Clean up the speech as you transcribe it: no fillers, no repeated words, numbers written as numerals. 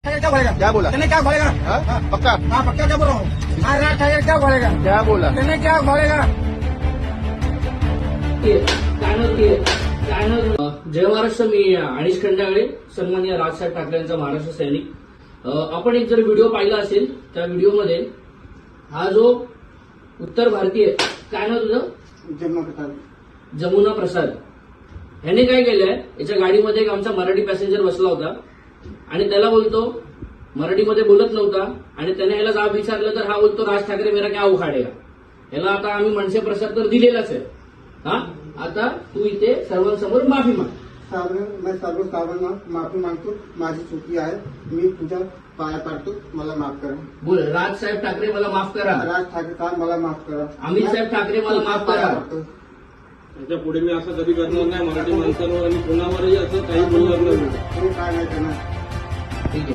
क्या बोलेगा? क्या बोला? मैंने क्या बोलेगा? हाँ? पक्का हाँ पक्का क्या बोल रहा हूँ? हाँ राज ठाकरे क्या बोलेगा? क्या बोला? मैंने क्या बोलेगा? जय महाराष्ट्र. मी अनिश खंडागळे, सन्माननीय राजसाहेब ठाकरे यांचा महाराष्ट्र सैनिक. आपण एक जर व्हिडिओ पाहिला असेल त्या व्हिडिओमध्ये हा जो उत्तर भारतीय काय नाव तुझं? जमुना प्रसाद ह्याने काय केलंय, याच्या गाडीमध्ये एक आमचा मराठी पॅसेंजर बसला होता आणि त्याला बोलतो, मराठीमध्ये बोलत नव्हता आणि त्याने याला जाब विचारलं तर हा बोलतो राज ठाकरे मेरा क्या उखाडेगा. याला आता आम्ही मनसे प्रसाद तर दिलेलाच आहे. हा आता तू इथे सर्वांसमोर माफी माग. मैं सर्व साधांना माफी मागतो. माझी चुकी आहे. मी तुझ्या पाया पाडतो. मला माफ करा. बोल, राजसाहेब ठाकरे मला माफ करा. राज ठाकरे साहेब मला माफ करा. अमित साहेब ठाकरे मला माफ करा. याच्या पुढे मी असं कधी करणार नाही. मराठी माणसांवर आणि कोणावरही असं काही बोलणार नाही. काय नाही करणार.